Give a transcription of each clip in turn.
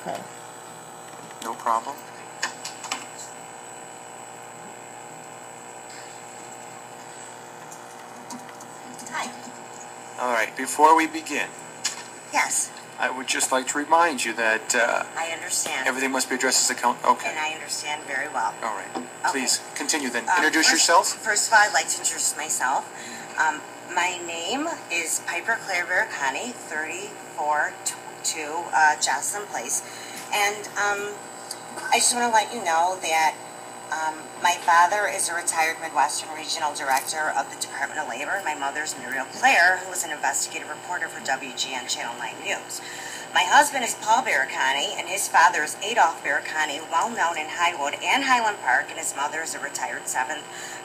Okay. No problem. Hi. All right, before we begin, Yes, I would just like to remind you that I understand. everything must be addressed as a count. Okay. And I understand very well. All right. Okay. Please continue then. Introduce First- yourself. First of all, I'd like to introduce myself. My name is Piper Claire Veracani, 34-2 Jocelyn Place. And I just want to let you know that my father is a retired Midwestern Regional Director of the Department of Labor, and my mother's Muriel Claire, who is an investigative reporter for WGN Channel 9 News. My husband is Paul Veracani, and his father is Adolph Veracani, well known in Highwood and Highland Park, and his mother is a retired 7th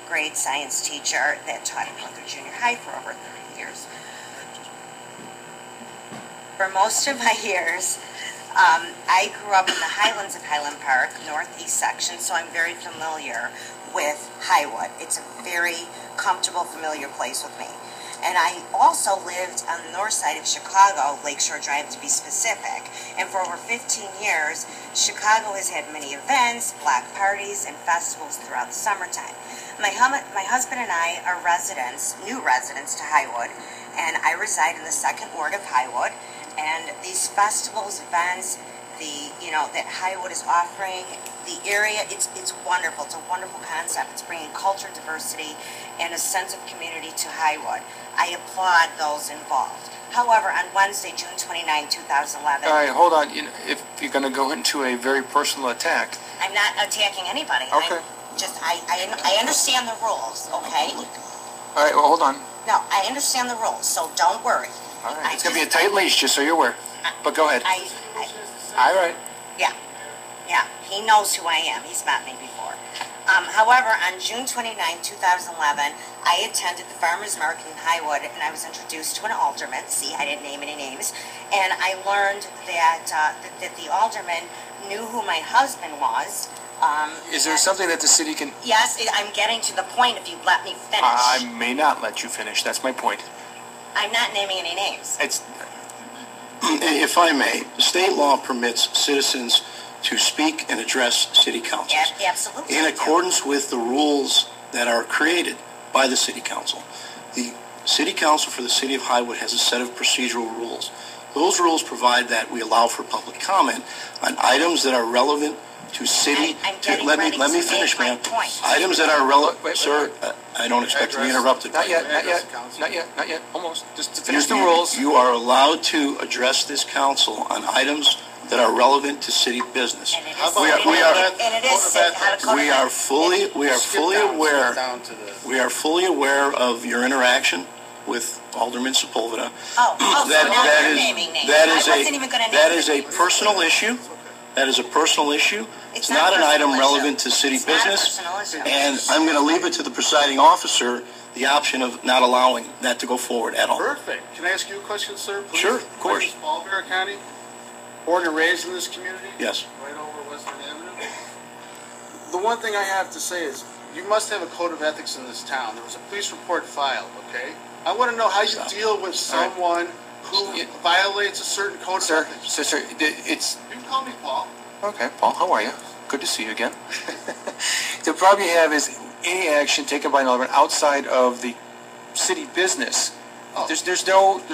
grade science teacher that taught at Hunter Junior High for over 30 years. For most of my years, I grew up in the Highlands of Highland Park, northeast section, so I'm very familiar with Highwood. It's a very comfortable, familiar place with me. And I also lived on the north side of Chicago, Lakeshore Drive to be specific. And for over 15 years, Chicago has had many events, block parties, and festivals throughout the summertime. My husband and I are residents, new residents to Highwood, and I reside in the 2nd Ward of Highwood. And these festivals, events, that Highwood is offering, the area, it's wonderful. It's a wonderful concept. It's bringing culture, diversity, and a sense of community to Highwood. I applaud those involved. However, on Wednesday, June 29, 2011... All right, hold on. If you're going to go into a very personal attack... I'm not attacking anybody. Okay. I understand the rules, okay? All right, well, hold on. No, I understand the rules, so don't worry. All right, it's going to be a tight leash, just so you're aware. But go ahead. All right. Yeah, he knows who I am. He's met me before. However, on June 29, 2011, I attended the farmers market in Highwood, and I was introduced to an alderman. See, I didn't name any names. And I learned that the alderman knew who my husband was. Is there something that the city can... Yes, I'm getting to the point if you let me finish. I may not let you finish. That's my point. I'm not naming any names. If I may, state law permits citizens to speak and address city councils. Absolutely. In accordance with the rules that are created by the city council. The city council for the city of Highwood has a set of procedural rules. Those rules provide that we allow for public comment on items that are relevant to city. Let me finish, ma'am. Items that are relevant, sir. I don't expect to be interrupted. Not yet. Almost. Just to finish the rules. You are allowed to address this council on items that are relevant to city business. We are fully aware of your interaction with Alderman Sepulveda. That is a personal issue. That is a personal issue. It's not an item relevant to city business. And I'm going to leave it to the presiding officer the option of not allowing that to go forward at all. Perfect. Can I ask you a question, sir? Please? Sure, of course. My name is Paul Veracani, born and raised in this community. Yes. Right over Western Avenue. The one thing I have to say is you must have a code of ethics in this town. There was a police report filed, okay? I want to know how you deal with someone who violates a certain code of ethics. Sir, it's... You can call me Paul. Okay, Paul, how are you? Good to see you again. The problem you have is any action taken by an alderman outside of the city business. Oh. There's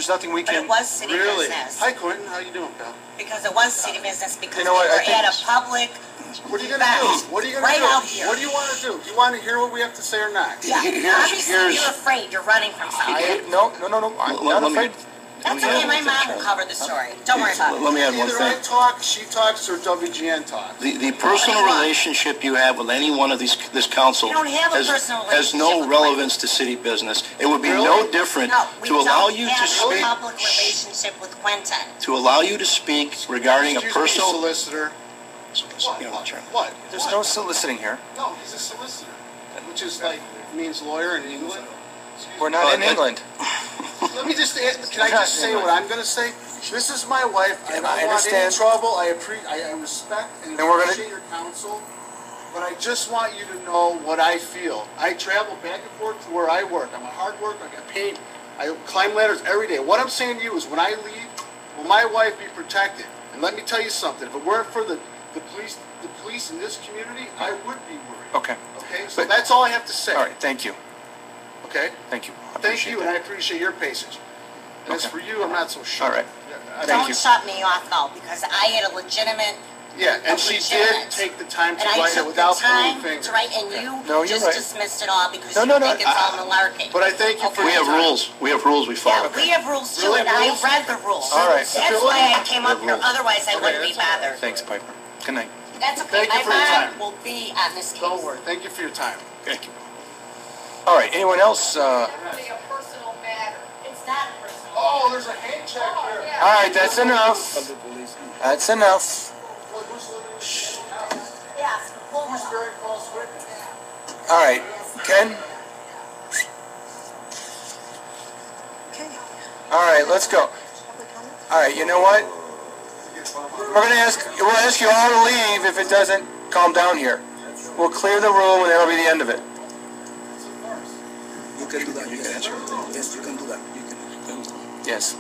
nothing we can... But it was city business. Hi, Quentin. How you doing, pal? Because it was city business, because you know what, we were at a public... What are you going to do? What are you going to do? Out here. What do you want to do? Do you want to hear what we have to say or not? Yeah, obviously you're afraid. You're running from something. No. I'm not afraid. That's okay. My mom will cover the story. Don't worry about it. Let me add one thing. Either I talk, she talks, or WGN talks. The personal relationship you have with any one of this council has no relevance to city business. It would be no different to allow you to speak. No public relationship with Quentin. To allow you to speak regarding a personal solicitor. What? There's no soliciting here. No, he's a solicitor, which is means lawyer in England. We're not in England. Let me just ask, can I just say what I'm going to say? This is my wife. I don't want understand. any trouble. I respect and appreciate your counsel. But I just want you to know what I feel. I travel back and forth to where I work. I'm a hard worker. I get paid. I climb ladders every day. What I'm saying to you is when I leave, will my wife be protected? And And let me tell you something. If it weren't for the police in this community, I would be worried. Okay. Okay? So that's all I have to say. All right, thank you. Okay? Thank you. Thank you, and I appreciate your patience. And as Okay. for you, I'm not so sure. All right. Yeah, Thank Don't you. shut me off though, because I had a legitimate. Yeah, and she did take the time to write it without pointing fingers. And you No, you're just right. dismissed it all because No, you no, no, think it's all malarkey. But I thank you for We your have time. rules. We have rules we follow. Yeah, we have rules too, Really? and I Rules? read the rules. All right. That's why I came up here. rules. Otherwise, I wouldn't be that's all right. bothered. Thanks, Piper. Good night. That's okay. Thank you My for your mind time. will be on this case. Don't worry. Thank you for your time. Thank you. All right, anyone else? It's really a personal matter. It's not personal. Oh, there's a hand check here. Yeah. All right, that's enough. That's enough. Yes. Who's bearing false witness? All right, Ken? All right, let's go. All right, you know what? We'll ask you all to leave if it doesn't calm down here. We'll clear the room and that'll be the end of it. You can do that. Yes, yes, you can do that. You can. Yes.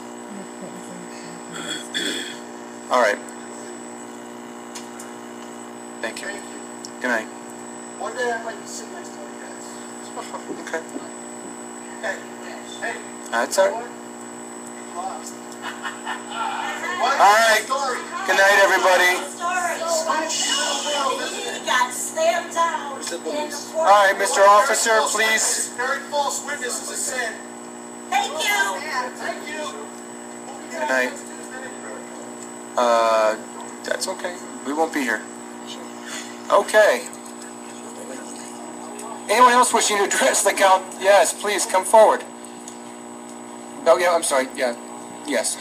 All right. Thank you. Good night. One day I'd like to sit next to you guys. Okay. Hey, hey. That's all right. All right. Good night, everybody. He got slammed down in the All right, Mr. Officer, please. Bearing false witness is a sin. Thank you. Thank you. Good night. That's okay. We won't be here. Okay. Anyone else wishing to address the count? Yes, please come forward. Oh, yeah, I'm sorry. Yeah. Yes.